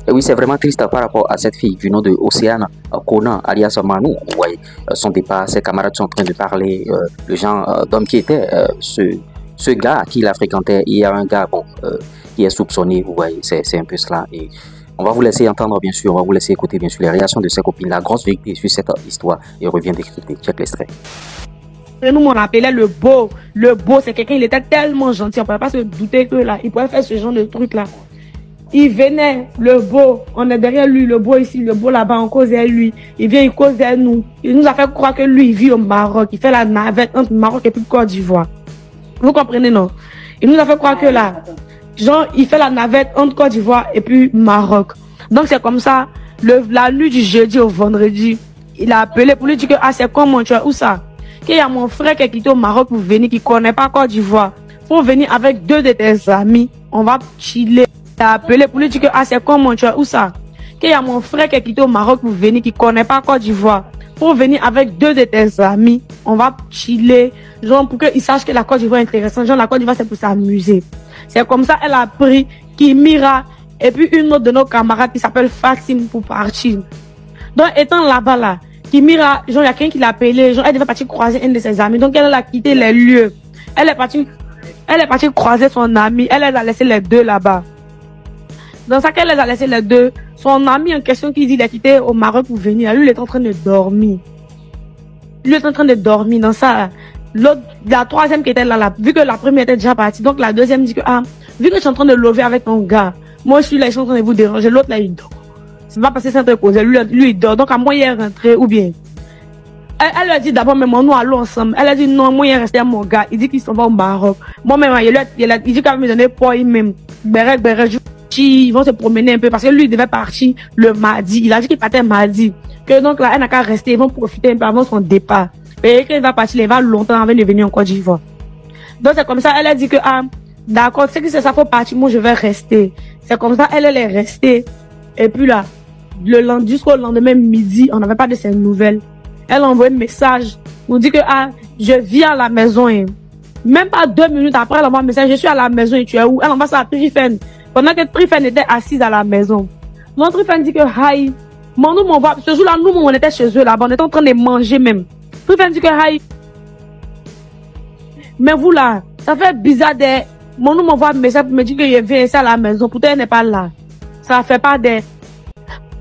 Et oui, c'est vraiment triste par rapport à cette fille du nom de Océane Conan, alias Manu. Vous voyez, son départ, ses camarades sont en train de parler, le genre d'homme qui était ce gars qui la fréquentait. Il y a un gars bon, qui est soupçonné, vous voyez, c'est un peu cela. Et on va vous laisser entendre, bien sûr, on va vous laisser écouter, bien sûr, les réactions de ses copines, la grosse vérité sur cette histoire. Et on revient décrypter. Check l'extrait. Nous, on l'appelait le beau. Le beau, c'est quelqu'un, il était tellement gentil. On ne pouvait pas se douter que là, il pouvait faire ce genre de truc là. Il venait, le beau, on est derrière lui, le beau ici, le beau là-bas, on causait lui. Il vient, il causait nous. Il nous a fait croire que lui, il vit au Maroc. Il fait la navette entre Maroc et puis Côte d'Ivoire. Vous comprenez, non? Il nous a fait croire que là, genre, il fait la navette entre Côte d'Ivoire et puis Maroc. Donc, c'est comme ça, la nuit du jeudi au vendredi, il a appelé pour lui dire que, ah, c'est comment tu es, où ça? Qu'il y a mon frère qui est quitté au Maroc pour venir, qui ne connaît pas Côte d'Ivoire. Faut venir avec 2 de tes amis. On va chiller. Il a appelé pour lui dire que, ah, c'est comment tu es, où ça? Qu'il y a mon frère qui est quitté au Maroc pour venir, qui ne connaît pas Côte d'Ivoire. Faut venir avec 2 de tes amis. On va chiller. Genre, pour qu'ils sachent que la Côte d'Ivoire est intéressante. Genre, la Côte d'Ivoire, c'est pour s'amuser. C'est comme ça, elle a pris Kimira et puis une autre de nos camarades qui s'appelle Fatim pour partir. Donc, étant là-bas, là, Kimira, genre, il y a quelqu'un qui l'a appelé. Genre, elle devait partir croiser un de ses amis. Donc, elle a quitté les lieux. Elle est partie croiser son ami. Elle les a laissé les 2 là-bas. Dans ça qu'elle les a laissé les 2, son ami en question qui dit qu'il a quitté au Maroc pour venir, lui il est en train de dormir. Lui est en train de dormir dans ça. L'autre, la troisième qui était là, vu que la première était déjà partie, donc la deuxième dit que, ah, vu que je suis en train de lever avec ton gars, moi je suis là, je suis en train de vous déranger, l'autre là il dort. C'est pas parce que c'est un truc causé, lui il dort, donc à moi il est rentré, ou bien. Elle lui a dit d'abord, mais moi nous allons ensemble. Elle a dit non, moi il est resté à mon gars, il dit qu'il s'en va au Maroc. Moi-même, il dit qu'il va me donner pour lui-même. Ils vont se promener un peu parce que lui il devait partir le mardi. Il a dit qu'il partait mardi. Que donc là, elle n'a qu'à rester. Ils vont profiter un peu avant son départ. Et qu'il va partir, il va longtemps avant de venir en Côte d'Ivoire. Donc c'est comme ça, elle a dit que, ah, d'accord, c'est que c'est ça, faut partir, moi je vais rester. C'est comme ça, elle est restée. Et puis là, jusqu'au lendemain midi, on n'avait pas de ses nouvelles. Elle envoie un message pour dire que, ah, je viens à la maison. Hein. Même pas 2 minutes après, elle envoie un message, je suis à la maison et tu es où? Elle envoie ça à Trifen. Pendant que Trifen était assise à la maison. Notre Trifen dit que, hi, nous m'envoie, ce jour-là, nous, on était chez eux là-bas, on était en train de manger même. Trifen dit que, hi, mais vous là, ça fait bizarre de, nous m'envoie un message pour me dire que je viens ici à la maison, pourtant elle n'est pas là. Ça fait pas de,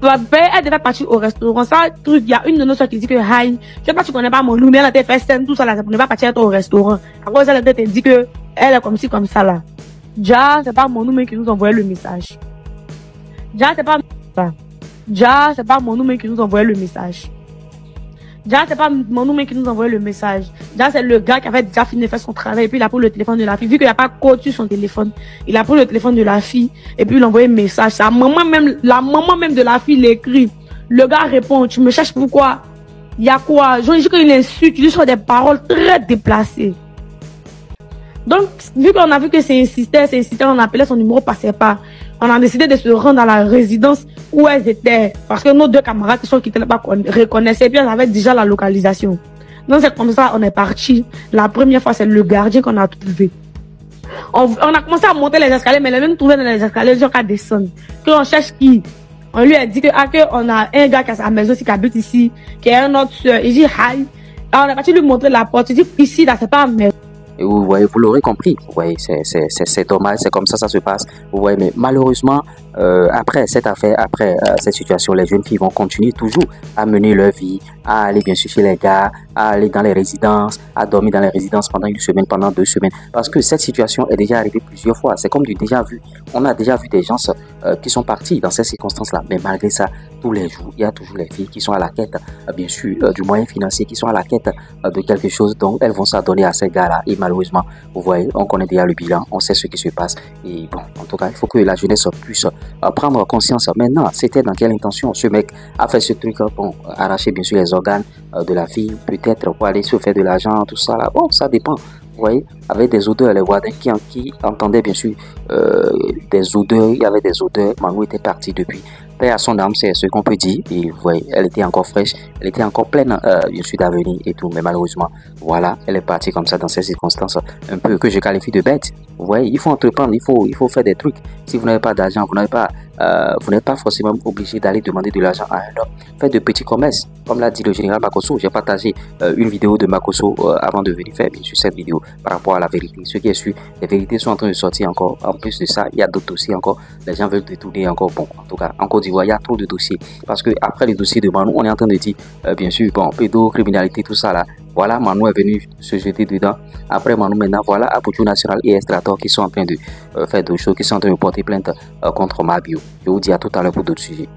elle devait partir au restaurant. Ça, truc, il y a une de nos soeurs qui dit que, hi, je sais pas, tu connais pas mon loup, mais elle a fait scène, tout ça là, ça ne pas partir au restaurant. À cause elle te dit que, elle est comme ci, comme ça là. Déjà, c'est pas mon nom qui nous envoyait le message. Déjà, c'est pas mon nom qui nous envoyait le message. Déjà, c'est pas mon nom qui nous envoyait le message. Déjà, c'est le gars qui avait déjà fini de faire son travail et puis il a pris le téléphone de la fille. Vu qu'il n'y a pas de code sur son téléphone, il a pris le téléphone de la fille et puis il a envoyé un message. La maman même de la fille l'écrit. Le gars répond, tu me cherches pourquoi? Il y a quoi? Genre, il dit qu'il insulte, il dit sur des paroles très déplacées. Donc, vu qu'on a vu que c'est insisté, on appelait son numéro, passait pas. On a décidé de se rendre à la résidence où elles étaient. Parce que nos 2 camarades qui sont quittés là-bas reconnaissaient, puis elles avaient déjà la localisation. Donc, c'est comme ça, on est parti. La première fois, c'est le gardien qu'on a trouvé. On a commencé à monter les escaliers, mais elle a même trouvé dans les escaliers, genre qu'à descendre. Quand on cherche qui? On lui a dit que, on a un gars qui a sa maison, qui habite ici, qui est un autre soeur. Il dit, hi. Alors, on a parti lui montrer la porte. Il dit, ici, là, c'est pas ma maison. Et vous voyez, vous l'aurez compris, vous voyez, c'est dommage, c'est comme ça se passe, vous voyez, mais malheureusement, après cette affaire, après cette situation, les jeunes filles vont continuer toujours à mener leur vie, à aller bien sûr chez les gars, à aller dans les résidences, à dormir dans les résidences pendant 1 semaine, pendant 2 semaines, parce que cette situation est déjà arrivée plusieurs fois, c'est comme du déjà vu. On a déjà vu des gens qui sont partis dans ces circonstances-là, mais malgré ça, tous les jours, il y a toujours les filles qui sont à la quête, bien sûr, du moyen financier, qui sont à la quête de quelque chose, donc elles vont s'adonner à ces gars-là, et malheureusement, vous voyez, on connaît déjà le bilan, on sait ce qui se passe, et bon, en tout cas, il faut que la jeunesse puisse prendre conscience. Maintenant, c'était dans quelle intention ce mec a fait ce truc, bon, arracher bien sûr les organes de la fille, peut-être pour aller se faire de l'argent, tout ça là, bon, ça dépend. Vous voyez, avec des odeurs, les voisins qui entendaient bien sûr des odeurs, il y avait des odeurs, Manu était parti depuis paix à son âme, c'est ce qu'on peut dire. Et vous voyez, elle était encore fraîche, elle était encore pleine, bien sûr, d'avenir et tout. Mais malheureusement, voilà, elle est partie comme ça dans ces circonstances un peu que je qualifie de bêtes. Vous voyez, il faut entreprendre, il faut faire des trucs. Si vous n'avez pas d'argent, vous n'êtes pas forcément obligé d'aller demander de l'argent à un homme. Faites de petits commerces. Comme l'a dit le général Makosso, j'ai partagé une vidéo de Makosso avant de venir faire bien sûr cette vidéo par rapport à la vérité. Ce qui est sûr, les vérités sont en train de sortir encore. En plus de ça, il y a d'autres dossiers encore. Les gens veulent détourner encore. Bon, en tout cas, en Côte d'Ivoire, il y a trop de dossiers. Parce que après le dossier de Manou, on est en train de dire, bien sûr, bon, pédocriminalité, tout ça là. Voilà, Manou est venu se jeter dedans. Après Manou, maintenant, voilà, Abuja National et Estrator qui sont en train de faire d'autres choses, qui sont en train de porter plainte contre Mabio. Je vous dis à tout à l'heure pour d'autres sujets.